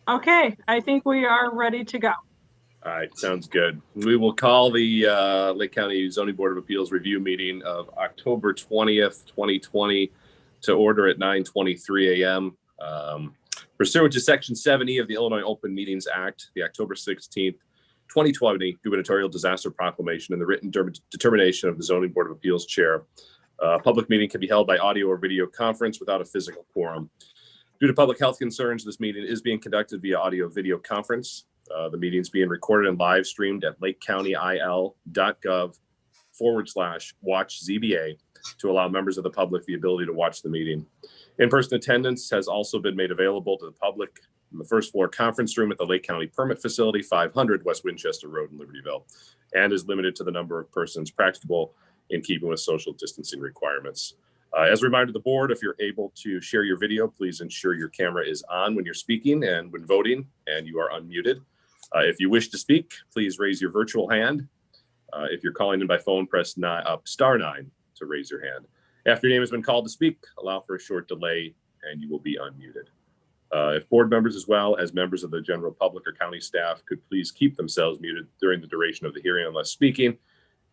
Okay, I think we are ready to go. All right, sounds good. We will call the Lake County Zoning Board of Appeals review meeting of October 20th, 2020 to order at 9:23 a.m. Pursuant to Section 7E of the Illinois Open Meetings Act, the October 16th, 2020 gubernatorial disaster proclamation and the written determination of the Zoning Board of Appeals chair. Public meeting can be held by audio or video conference without a physical quorum. Due to public health concerns, this meeting is being conducted via audio video conference. The meeting is being recorded and live streamed at lakecountyil.gov/watch ZBA to allow members of the public the ability to watch the meeting. In-person attendance has also been made available to the public in the first floor conference room at the Lake County Permit Facility, 500 West Winchester Road in Libertyville, and is limited to the number of persons practicable in keeping with social distancing requirements. As a reminder to the board, if you're able to share your video, please ensure your camera is on when you're speaking and when voting, and you are unmuted. If you wish to speak, please raise your virtual hand. If you're calling in by phone, press *9 to raise your hand. After your name has been called to speak, allow for a short delay and you will be unmuted. If board members as well as members of the general public or county staff could please keep themselves muted during the duration of the hearing unless speaking,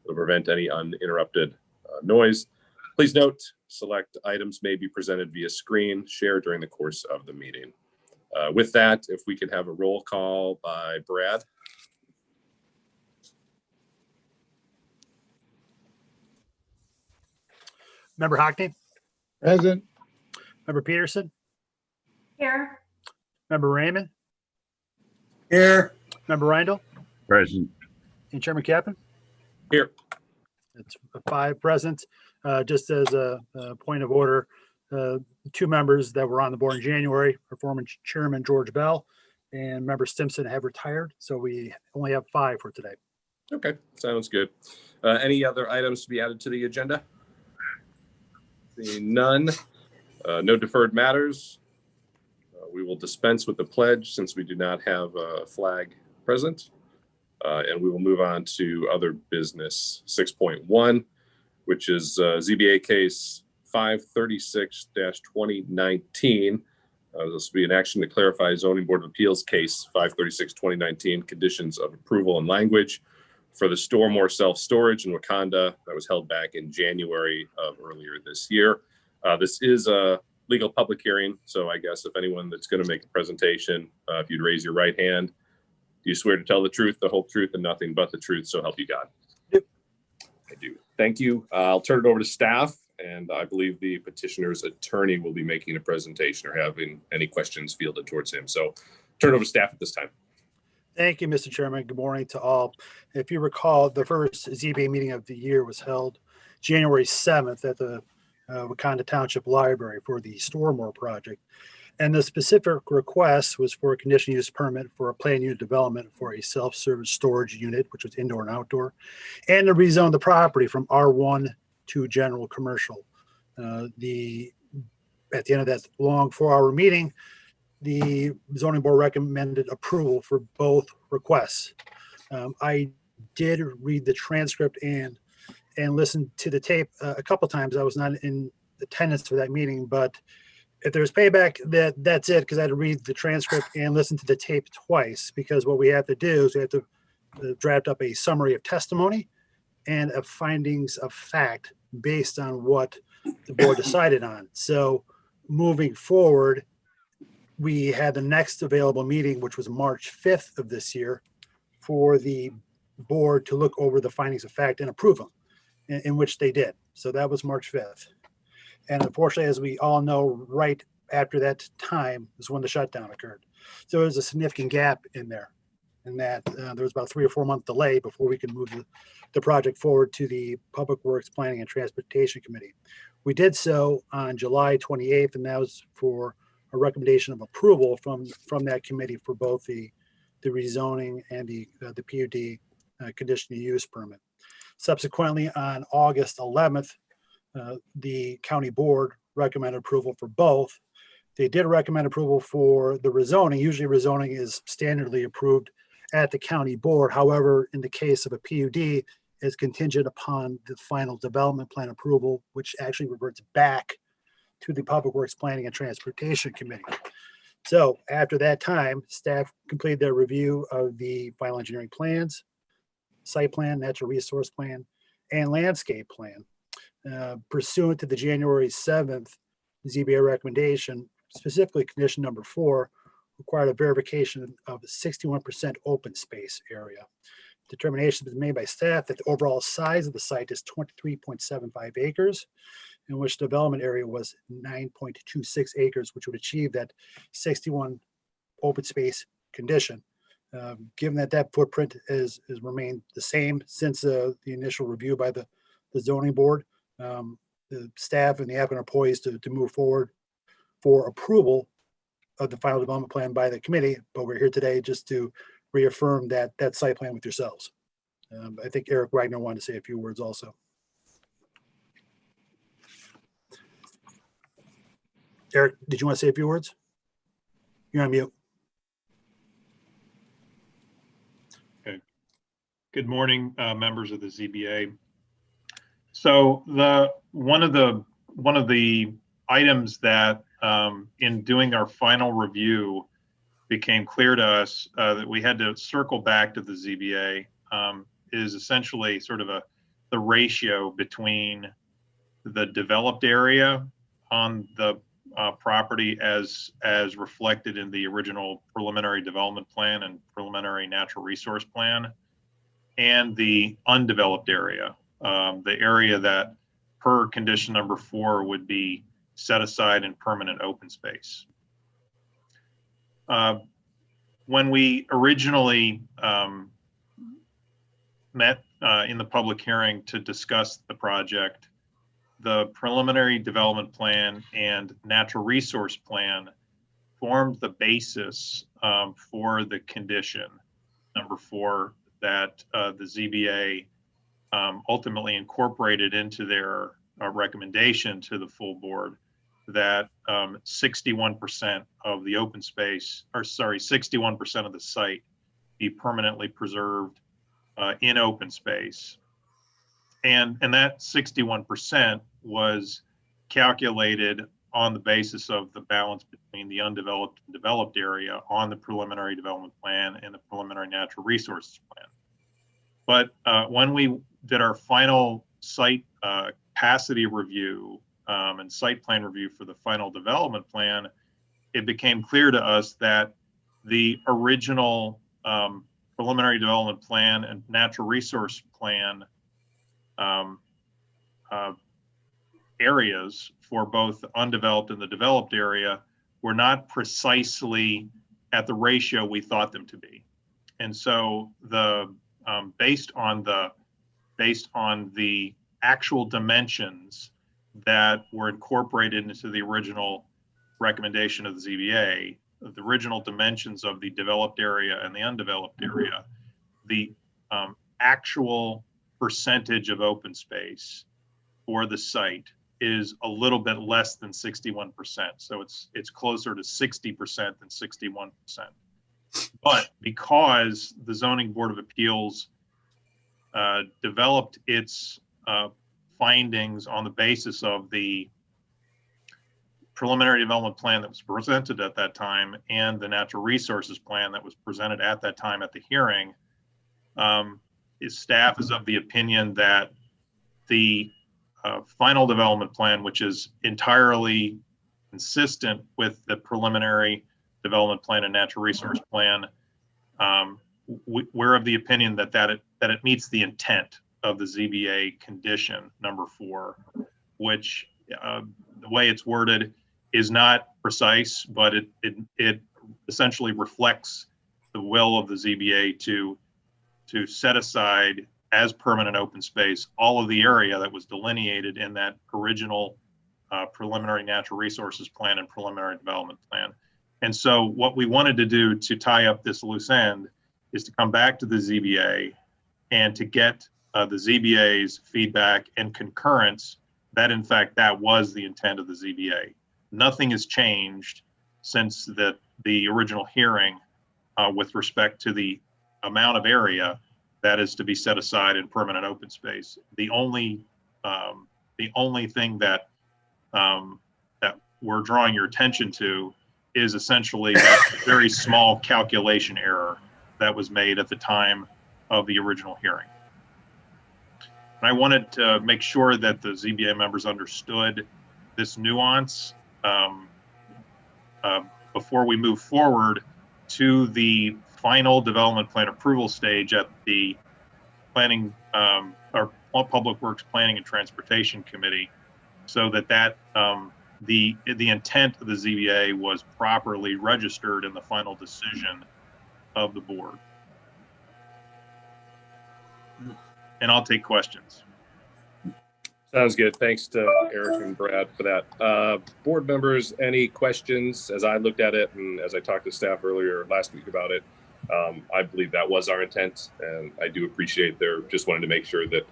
it'll prevent any uninterrupted noise. Please note, select items may be presented via screen share during the course of the meeting. With that, if we could have a roll call by Brad. Member Hockney? Present. Member Peterson? Here. Member Raymond? Here. Member Reindl? Present. And Chairman Kaplan? Here. It's 5 present. Just as a point of order, 2 members that were on the board in January, our former chairman George Bell and member Stimson have retired, so we only have 5 for today. Okay, sounds good. Any other items to be added to the agenda? Seeing none, no deferred matters. We will dispense with the pledge since we do not have a flag present. And we will move on to other business 6.1, which is ZBA case 536-2019. This will be an action to clarify Zoning Board of Appeals case 536-2019 conditions of approval and language for the Stormore self-storage in Wakanda that was held back in January of earlier this year. This is a legal public hearing, so I guess if anyone that's going to make a presentation, if you'd raise your right hand. Do you swear to tell the truth, the whole truth, and nothing but the truth, so help you God? Yep. I do. Thank you. I'll turn it over to staff, and I believe the petitioner's attorney will be making a presentation or having any questions fielded towards him. So turn it over to staff at this time. Thank you, Mr. Chairman. Good morning to all. If you recall, the first ZBA meeting of the year was held January 7th at the Wakanda Township Library for the Stormore project. And the specific request was for a conditional use permit for a planned unit development for a self-service storage unit, which was indoor and outdoor, and to rezone the property from R1 to general commercial. At the end of that long 4-hour meeting, the zoning board recommended approval for both requests. I did read the transcript and listen to the tape a couple times. I was not in attendance for that meeting, but if there's payback, that's it, because I had to read the transcript and listen to the tape twice, because what we have to do is we have to draft up a summary of testimony and of findings of fact based on what the board decided on. So moving forward, we had the next available meeting, which was March 5th of this year, for the board to look over the findings of fact and approve them, in which they did. So that was March 5th. And unfortunately, as we all know, right after that time is when the shutdown occurred. So there was a significant gap in there, and that there was about a 3 or 4 month delay before we could move the project forward to the Public Works Planning and Transportation Committee. We did so on July 28th, and that was for a recommendation of approval from that committee for both the rezoning and the PUD conditional use permit. Subsequently, on August 11th, the county board recommended approval for both. They did recommend approval for the rezoning. Usually rezoning is standardly approved at the county board. However, in the case of a PUD, it's contingent upon the final development plan approval, which actually reverts back to the Public Works Planning and Transportation Committee. So after that time, staff completed their review of the final engineering plans, site plan, natural resource plan, and landscape plan. Pursuant to the January 7th ZBA recommendation, specifically condition number 4, required a verification of 61% open space area. Determination has been made by staff that the overall size of the site is 23.75 acres, in which development area was 9.26 acres, which would achieve that 61 open space condition. Given that that footprint has remained the same since the initial review by the zoning board, the staff and the applicant are poised to move forward for approval of the final development plan by the committee, but we're here today just to reaffirm that site plan with yourselves. I think Eric Wagner wanted to say a few words also. Eric, did you want to say a few words? You're on mute. Okay. Good morning, members of the ZBA. So one of the items that in doing our final review became clear to us that we had to circle back to the ZBA is essentially sort of the ratio between the developed area on the property as reflected in the original preliminary development plan and preliminary natural resource plan, and the undeveloped area, the area that per condition number 4 would be set aside in permanent open space. When we originally met in the public hearing to discuss the project, the preliminary development plan and natural resource plan formed the basis for the condition number 4 that the ZBA ultimately incorporated into their recommendation to the full board, that 61% of the open space, or sorry, 61% of the site be permanently preserved in open space. And that 61% was calculated on the basis of the balance between the undeveloped and developed area on the preliminary development plan and the preliminary natural resources plan. But when we did our final site capacity review and site plan review for the final development plan, it became clear to us that the original preliminary development plan and natural resource plan areas for both the undeveloped and the developed area were not precisely at the ratio we thought them to be. And so based on the actual dimensions that were incorporated into the original recommendation of the ZBA, the original dimensions of the developed area and the undeveloped area, the actual percentage of open space for the site is a little bit less than 61%. So it's closer to 60% than 61%. But because the Zoning Board of Appeals developed its findings on the basis of the preliminary development plan that was presented at that time and the natural resources plan that was presented at that time at the hearing, staff is of the opinion that the final development plan, which is entirely consistent with the preliminary development plan and natural resource plan, we're of the opinion that it meets the intent of the ZBA condition number 4, which the way it's worded is not precise, but it essentially reflects the will of the ZBA to set aside as permanent open space all of the area that was delineated in that original preliminary natural resources plan and preliminary development plan. And so what we wanted to do to tie up this loose end is to come back to the ZBA and to get the ZBA's feedback and concurrence that in fact that was the intent of the ZBA. Nothing has changed since the original hearing with respect to the amount of area that is to be set aside in permanent open space. The only thing that that we're drawing your attention to is essentially that very small calculation error that was made at the time of the original hearing. And I wanted to make sure that the ZBA members understood this nuance before we move forward to the final development plan approval stage at the planning or Public Works Planning and Transportation Committee, so that the intent of the ZBA was properly registered in the final decision of the board. And I'll take questions. Sounds good. Thanks to Eric and Brad for that. Board members, any questions? As I looked at it and as I talked to staff earlier last week about it, I believe that was our intent, and I do appreciate just wanted to make sure that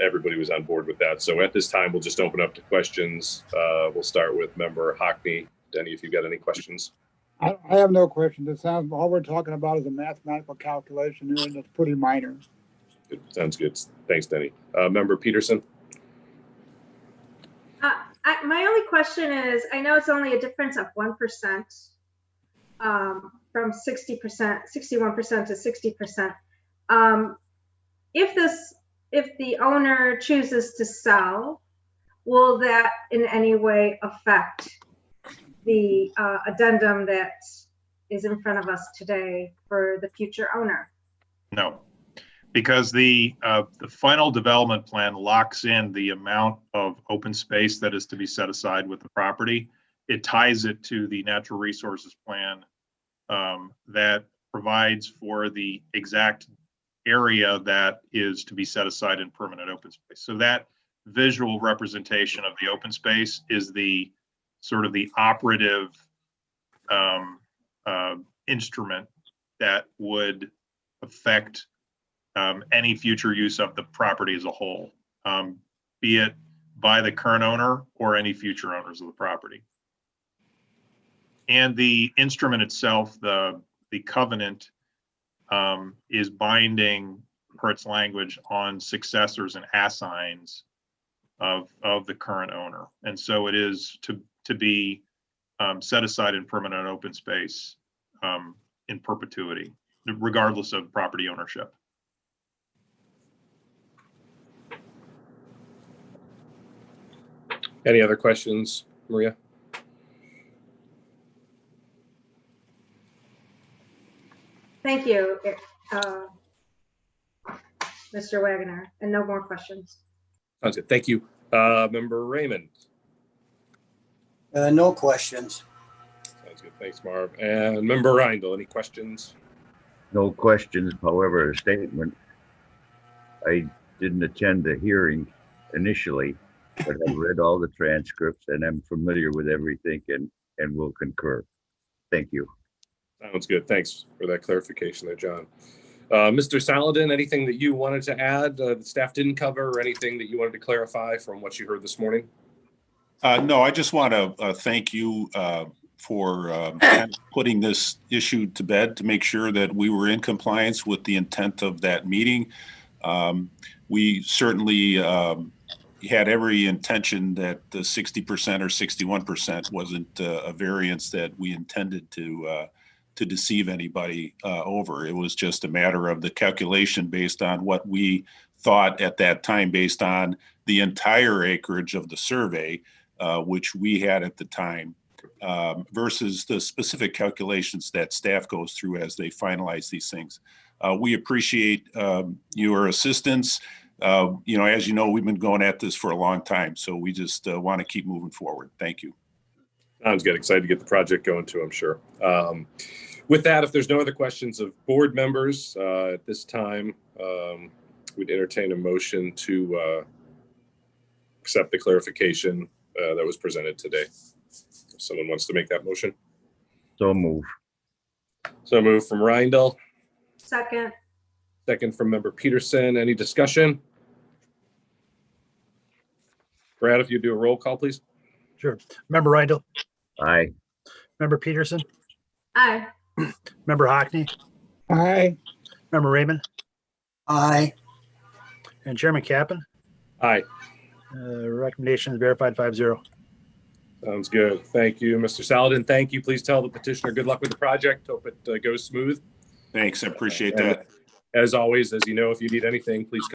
everybody was on board with that. So at this time, we'll just open up to questions. We'll start with member Hockney. Denny, if you've got any questions. I have no questions. It sounds, all we're talking about is a mathematical calculation here, and it's pretty minor. Good. Sounds good. Thanks, Denny. Member Peterson. My only question is, I know it's only a difference of 1% from 60%, 61% to 60%. If the owner chooses to sell, will that in any way affect the addendum that is in front of us today for the future owner? No, because the final development plan locks in the amount of open space that is to be set aside with the property. It ties it to the natural resources plan that provides for the exact area that is to be set aside in permanent open space. So that visual representation of the open space is the sort of the operative instrument that would affect any future use of the property as a whole, be it by the current owner or any future owners of the property. And the instrument itself, the covenant, is binding per its language on successors and assigns of the current owner. And so it is to be set aside in permanent open space in perpetuity, regardless of property ownership. Any other questions, Maria? Thank you, Mr. Wagner, and no more questions. Sounds good. Thank you. Member Raymond. No questions. Sounds good. Thanks, Marv. And Member Reindl, any questions? No questions. However, a statement. I didn't attend the hearing initially, but I've read all the transcripts and I'm familiar with everything and will concur. Thank you. Sounds good. Thanks for that clarification there, John. Mr. Saladin, anything that you wanted to add that staff didn't cover, or anything that you wanted to clarify from what you heard this morning? No, I just want to thank you for putting this issue to bed to make sure that we were in compliance with the intent of that meeting. We certainly had every intention that the 60% or 61% wasn't a variance that we intended to deceive anybody over. It was just a matter of the calculation based on what we thought at that time, based on the entire acreage of the survey, which we had at the time, versus the specific calculations that staff goes through as they finalize these things. We appreciate your assistance. As you know, we've been going at this for a long time, so we just want to keep moving forward. Thank you. Sounds good. Excited to get the project going too, I'm sure. With that, if there's no other questions of board members at this time, we'd entertain a motion to accept the clarification that was presented today. If someone wants to make that motion. So move. So move from Reindl. Second. Second from Member Peterson. Any discussion? Brad, if you do a roll call, please. Sure. Member Reindl. Aye. Member Peterson. Aye. Member Hockney. Aye. Member Raymond. Aye. And Chairman Kappan. Aye. Recommendation is verified 5-0. Sounds good. Thank you, Mr. Saladin. Thank you. Please tell the petitioner good luck with the project. Hope it goes smooth. Thanks, I appreciate And that. as always, as you know, if you need anything, please